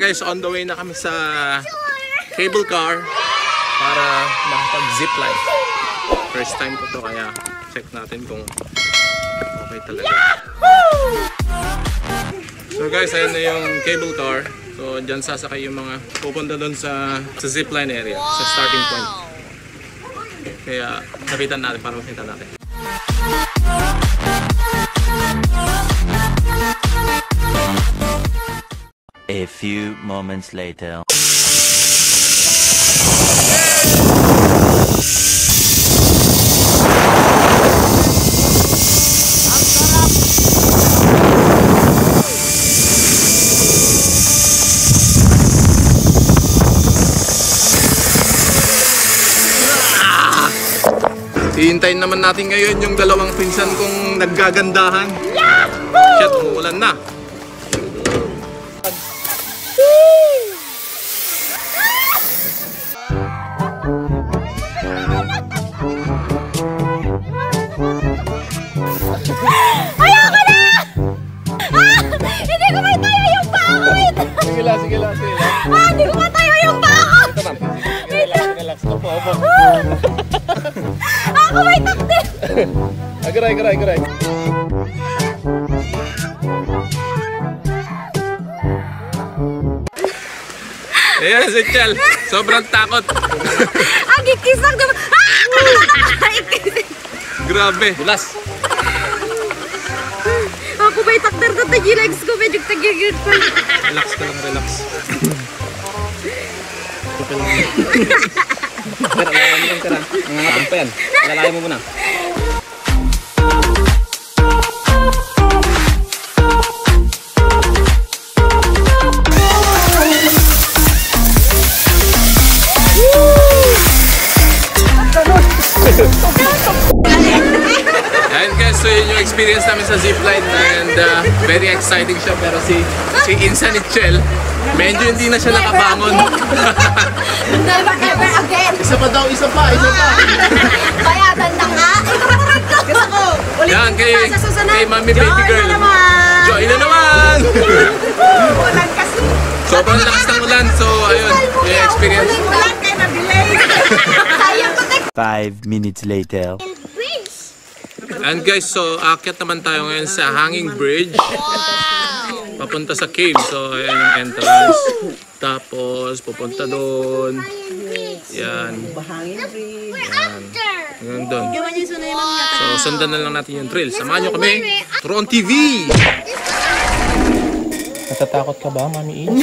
guys, on the way na kami sa cable car para makapag-zipline. First time ko to, kaya check natin kung okay talaga. So guys, ayun na yung cable car. So dyan sasakay yung mga pupunta doon sa zipline area, sa starting point. Kaya kapitan natin para makita natin. A few moments later. Hihintayin naman natin ngayon yung dalawang pinsan kong naggagandahan. Shit, umuulan na. Ayoko na! Hindi ko may tayo yung bakod! Sige lang. Hindi ko matayo yung bakod! Relax na po. Ako may takti! Agaray. Ayan si Chel, sobrang takot. Ang ikisang naman! Grabe. Bulas. Ako may takter na tagilegs ko, medyo tagigil pa. Relax ka lang, relax. Tara, lalayan mo lang, tara. Nangangatang pa yan. Lalayan mo muna. Ayan guys, so yun yung experience namin sa zipline and very exciting siya, pero si Insan ni Chel, medyo hindi na siya nakabangon. Never ever again! Isa pa. Kaya tanda nga! Gusto ko! Yan, kay Mami Baby Girl. Joy na naman! Ulan kasi! Sobrang lakas ng ulan, so ayun, yung experience. Ulan kayo na-delay! Kaya ko 5 minutes later. And guys, so aakyat naman tayo ngayon sa hanging bridge. Papunta sa cave. So ayan yung entrance. Tapos pupunta doon. Yan. Hanggang doon. So sundan na lang natin yung trail. Samahan nyo kami. Turon TV! Natatakot ka ba, Mami In?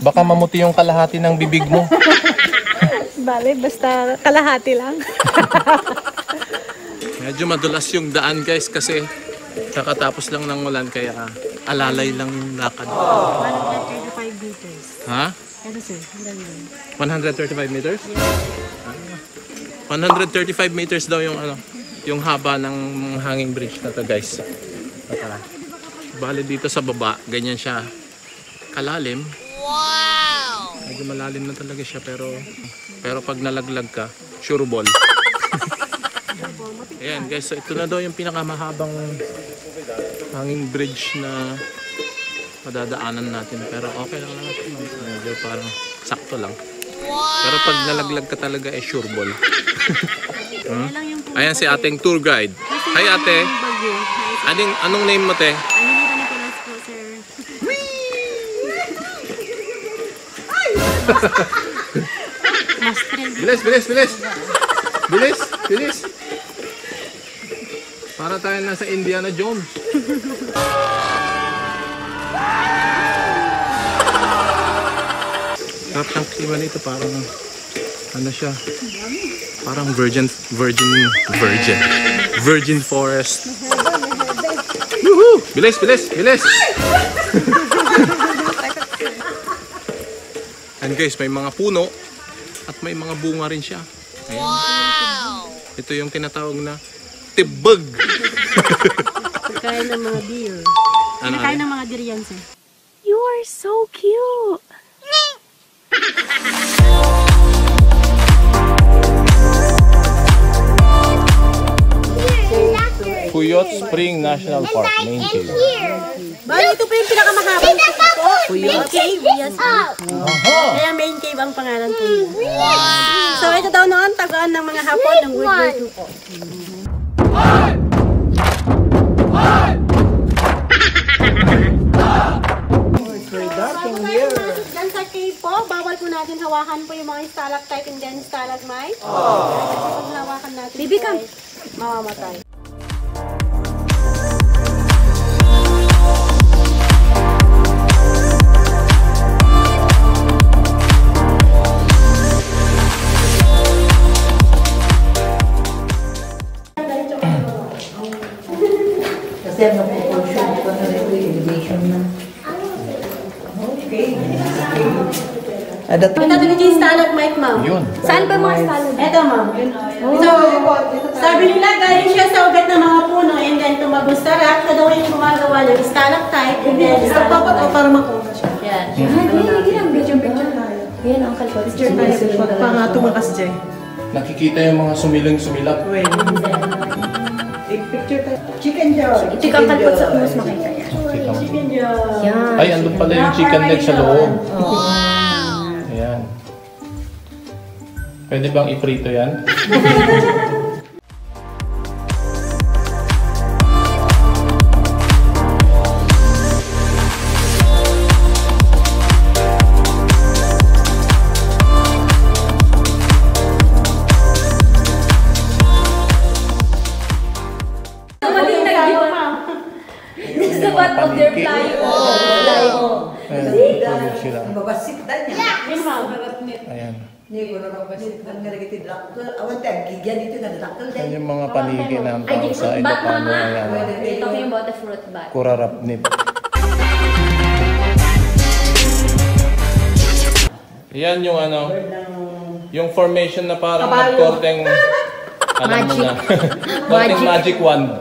Baka mamuti yung kalahati ng bibig mo. Bale, basta kalahati lang. Medyo madulas yung daan guys kasi kakatapos lang ng ulan, kaya alalay lang yung lakad. 135 meters. Ha? Ano sir? 135 meters? 135 meters daw yung yung haba ng hanging bridge na to guys. Bale dito sa baba, ganyan siya kalalim. Wow! Medyo malalim na talaga siya, pero pag nalaglag ka, sure ball. Ayan guys, so ito na daw yung pinakamahabang hanging bridge na madadaanan natin, pero okay lang natin. Medyo parang sakto lang. Pero pag nalaglag ka talaga, sure ball. Ayan si ating tour guide. Hi ate. Anong name mo te? Bilis. Para tayo nasa Indiana Jones. Sarap ng klima nito, parang ano siya? Parang virgin forest. Woohoo! Bilis! And guys, may mga puno at may mga bunga rin siya. Ayan. Wow! Ito yung tinatawag na tibag. Pagkain ng mga deer. Ano? Pagkain ng mga deer yan, sir. You are so cute! Puyot Spring National Park, main cave. Bali, ito po yung pinakamahabang Puyot Cave. Yes. Kaya main cave ang pangalan po. So, ito daw noon, tagaan ng mga Hapon ng World War II po. Diyan sa cave po, bawal po natin hawakan po yung mga stalactite and then stalagmite. Pag hawakan natin, baby, come. Mamamatay. Kasi ang proportion ko na rin elevation na. Ito dito yung stalagmite, ma'am. Yun. Saan ba mga stalagmite? Ito, ma'am. So, sabi nila, galing siya sa ugat ng mga puno and then tumagos sa rock. Ito daw yung gumagawa ng stalactite and then stalagmite. Para makuha siya. Yan. Picture tayo. Yan, ang kalpot. Picture tayo. Pa nga tumakas dyan. Nakikita yung mga sumilang-sumilap. Picture tayo. Chicken jaw. Chicken kalpot sa punos makita yan. Chicken jaw. Yan. Ay, andun pala yung chicken leg sa loob. Ayan. Pwede bang iprito yan? The part of their flying. Ayan, tulog sila. Babasit na niya. Ayan. Hindi ko na babasit na nalagiti drakol. Awan tayo, gigyan dito na drakol. Ayan yung mga panigi na ang tawag sa Ilocano. Ayan. We're talking about the fruit bat. Kurarapnip. Yan yung ano, yung formation na parang nagkorteng, alam mo na, korteng magic wand.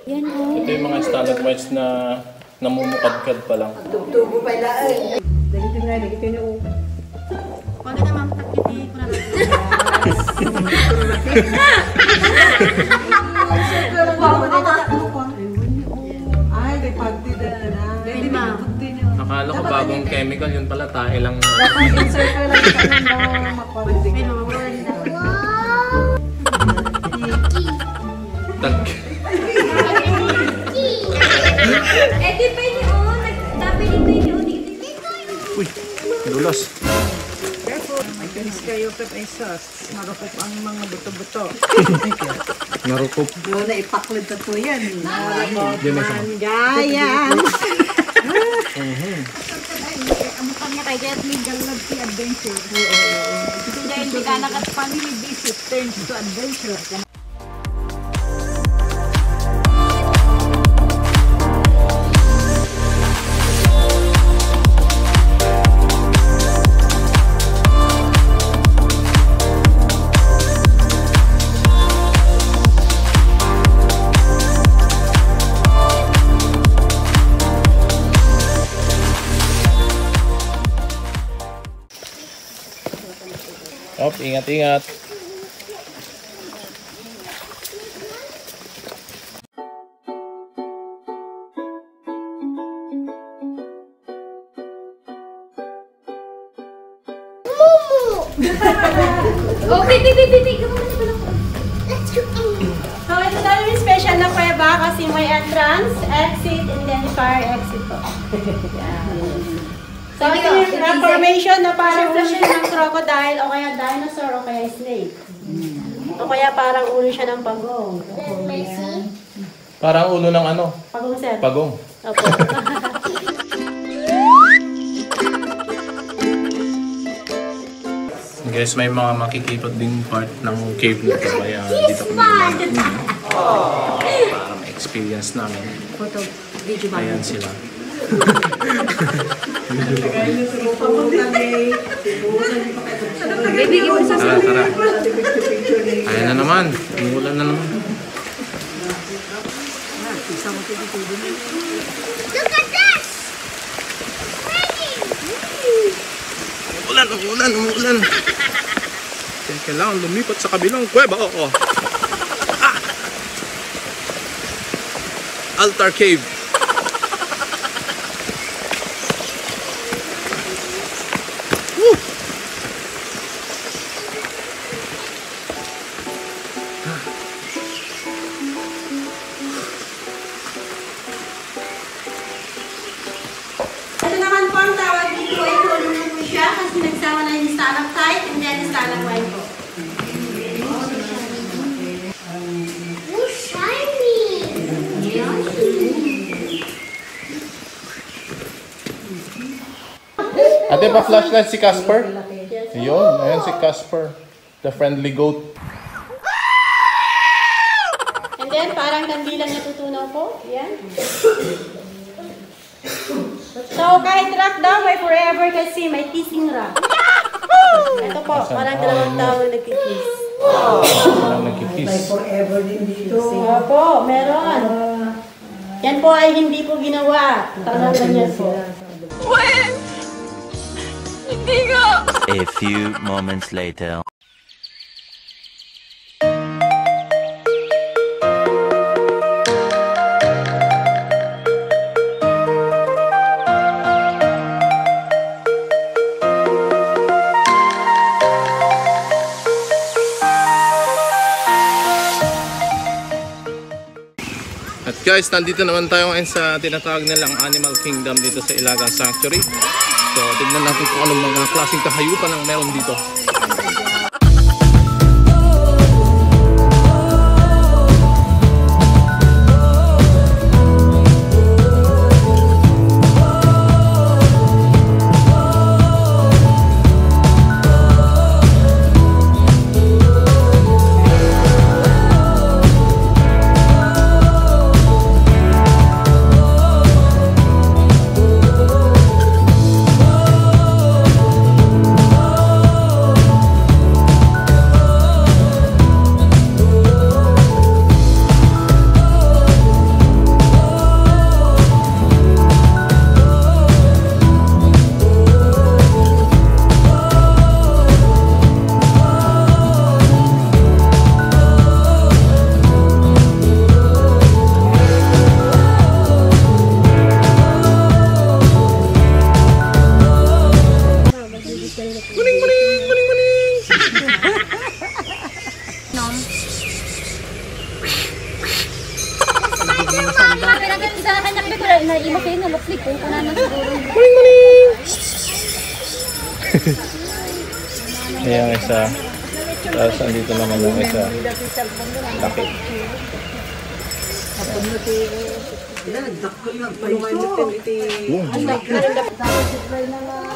Ito yung mga stalagmites na namumukadkad pa lang. Tugtugo pa ilaan. Dagito nga, dagito na o. Huwag ka naman pagkiti ko na Ay, may pagtida na. Pwede, ma'am. Akala ko bagong chemical, yun pala tae lang. Insert ko lang sa mga makonting. Tag. Eh, di pa yun, oh. Nagtabi dito yun, Uy, dulas. Ay, kanis kayo pep ay sauce. Marupok ang mga buto-buto. Narupop. Doon na ipaklid na po yan. Diyan na siya. Gayan! Ang kanya kay Jet Legal Love si Adventure. Kasi dahil hindi ka nakat family visit turns to adventure. Op, ingat-ingat. Oh, baby. So, ito daw yung special na kuweba kasi may entrance, exit, and then fire exit po. So, ito yung formation na parang ulo siya ng crocodile, o kaya dinosaur, o kaya snake. O kaya parang ulo siya ng pagong. Parang ulo ng ano? Pagong set. Pagong. Opo. Guys, may mga makikipot ding part ng cave na ito. Kaya dito kami lumalapit. Para ma-experience namin. Photo, video ba? Ayan sila. Baby, give mo sa Tara. Ayan na naman. Umulan na naman. Look at this! Umulan. Kailangan lumipat sa kabilang kuweba. Oo. Ah! Altar Cave. Woo! Ito naman po ang tawag dito ay tulong na po siya kasi nagsama na yung stalactite and then stalagmite po. Oh, shiny! Ate, pa-flashlight si Casper? Ayun, ayan si Casper. The friendly goat. And then parang kandilang natutunaw po. Yan. So kahit rock daw may forever kasi may kissing rock. Ito po, parang dalawang tao nagkikiss. Parang nagkikiss. May forever din dito. Opo, meron. Yan po ay hindi po ginawa. Talagang ganyan po. A few moments later. At guys, nandito naman tayo ngayon sa tinatawag nilang Animal Kingdom dito sa Ilagan Sanctuary. So, tignan natin kung anong mga klaseng kahayupan ang meron dito. Ayan isa. Tapos andito naman yung isa. Laki.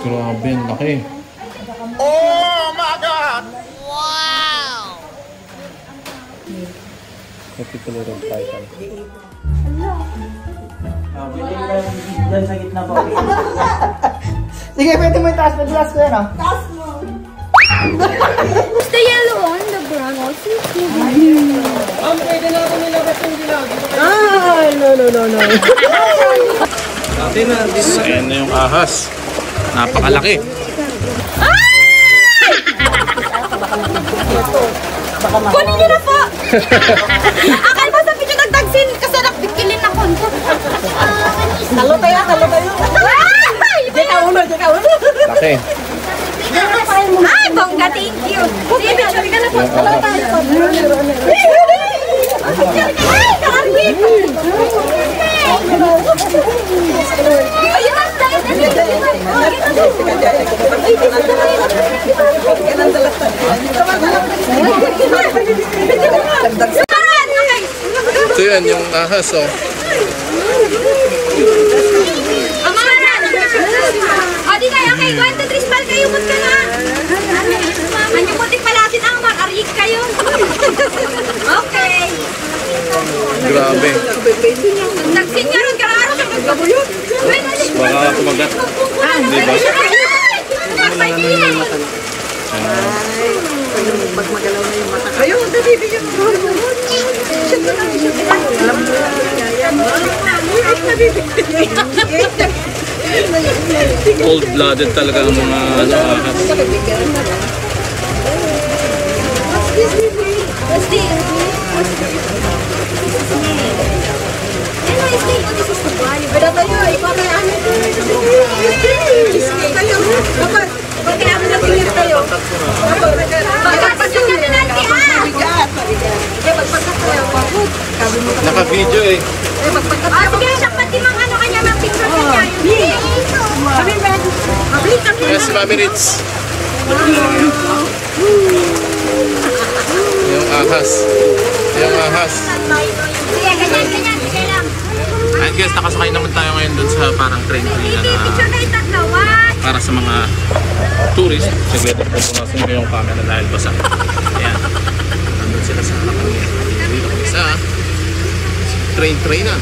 Grabe, laki. Oh my God! Wow! Particular of Titan. Diyan sa gitna po. Sige, pwede mo itaas na glass ko yan, oh. The yellow one, the brown also. Pwede na ako nilabas yung dilaw. Ayan na yung ahas. Napakalaki. Kunin niyo na po! Akal mo sa video nagtagsin kasi nakbikilin ako. Kalo tayo. Diyan ka ulo. Laki. Ay, bongga, thank you. Sige, picture ka na po. Dalawa tayo. Ay, karami! Ayun ang dahil. So yan yung ahas, oh. O, di kayo. Okay, 1, 2, 3, smile kayo. Mut ka na. Anong putik palatin ang mag-arik kayo. Okay. Grabe. Nagsinyaron ka na. Baka kumagat. Di ba? Pag magalaw na yung mata. Ayun, dali, bigyan mo. Alam mo Cold-blooded talaga ang mga ahas. What's this? Ano is this? This is the body. Pero tayo, ipapayaan nyo. Tayo, dapat. Pagkayaan na tingin tayo. Pagkakasyon na natin Mabigat. Pagpagkat tayo. Naka-video eh. Sige, dapat din mga ano kanya, mga picture niya. Kami ba? Mabilis ang Yes, Mami Ritz. Yung ahas. Yung ahas. Sige, ganyan. Sige lang. And guys, nakasakay naman tayo ngayon dun sa parang train na Picture kayo tatlawan. para sa mga tourist. Sige, pupunasin ko yung camera dahil basa. Ayan. Nandun sila sa harapan. Dito kami sa train na.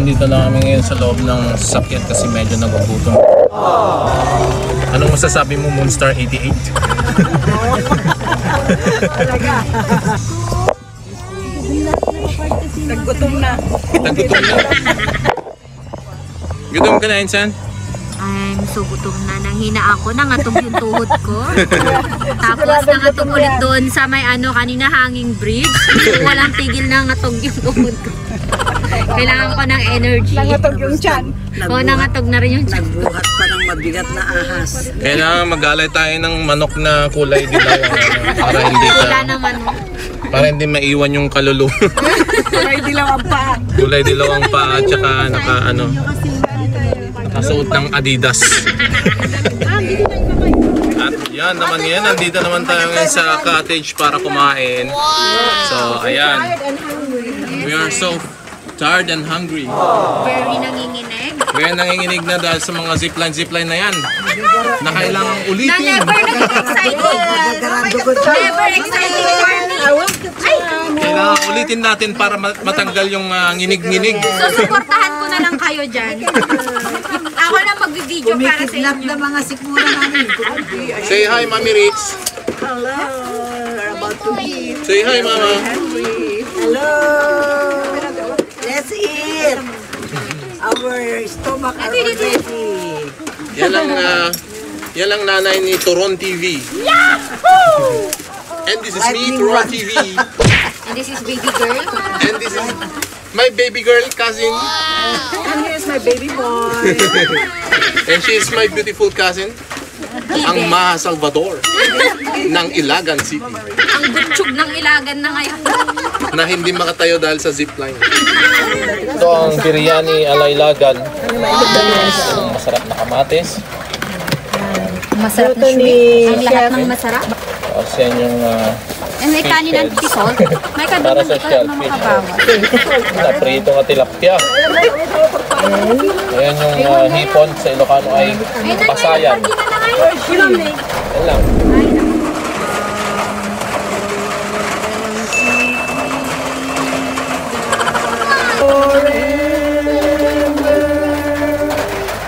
Nandito na kami ngayon sa loob ng sasakyan kasi medyo nagugutom. Anong masasabi mo, Moonstar 88? Naggutom na. Nagutom na. Gutom ka na, Insan? I'm so gutom na. Nanghina ako. Nangatog yung tuhod ko. Tapos nangatog ulit doon sa may kanina hanging bridge. Walang tigil na ngatog yung tuhod ko. Kailangan ko ng energy. Nangatog yung tiyan. Oo, nangatog na rin yung tiyan. Nagbuhat pa ng mabigat na ahas. Kailangan mag-alay tayo ng manok na kulay dilaw para hindi Wala naman. para hindi maiwan yung kaluluwa. Kulay dilaw ang paa. Kulay dilaw ang paa at saka nasuot ng Adidas. At yan naman yan, nandito naman tayo ngayon sa cottage para kumain. So ayan, we are so tired and hungry. Very nanginginig. Kaya nanginginig na dahil sa mga zipline na yan na kailangang Na ulitin. never exciting. Never exciting for me. Ay! Kailangan ulitin natin para matanggal yung nginig-nginig. So, supportahan ko na lang kayo dyan. Ako na mag-video para sa inyo. na mga sikmura namin. Say hi, Mami Ritz. Hello. We're about to eat. Say hi, Mama. Hello. Let's eat. Our stomach are already. Yan lang nanay ni Toron TV. Yahoo! And this is me, Toron TV. And this is baby girl. And this is my baby girl cousin. And here's my baby boy. And she is my beautiful cousin, ang Maha Salvador ng Ilagan City. Ang butsyog ng Ilagan na ngayon. Na hindi makatayo dahil sa zipline. Ito ang biryani ala Ilagan. Ang masarap na kamatis. Masarap na shrimp. Ang lahat ng masarap. Tapos yan yung And may kanin ng tisol. May para kanin sa ng shellfish. makabawa. Na prito nga tilapia. Ayan yung hipon sa Ilocano ay pasayan. Yan lang.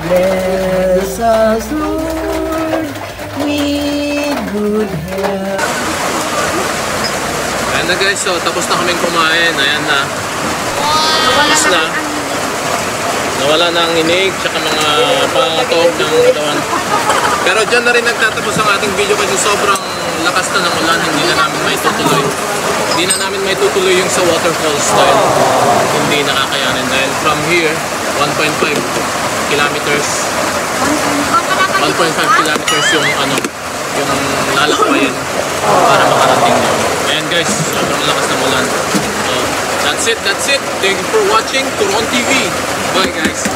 Bless us, Lord, with good health. Ayan na guys, so tapos na kaming kumain. Ayan na. Tapos na. Nawala na ang inig, tsaka mga pangatog ng katawan. Pero dyan na rin nagtatapos ang ating video kasi sobrang lakas na ng ulan. Hindi na namin maitutuloy. Hindi na namin maitutuloy yung sa waterfalls dahil hindi nakakayanin. Dahil from here, 1.5 kilometers. 1.5 kilometers yung yung lalakbayin para makarating doon. Ayan guys, sobrang lakas ng ulan. So, that's it. Thank you for watching Toron TV. Bye guys.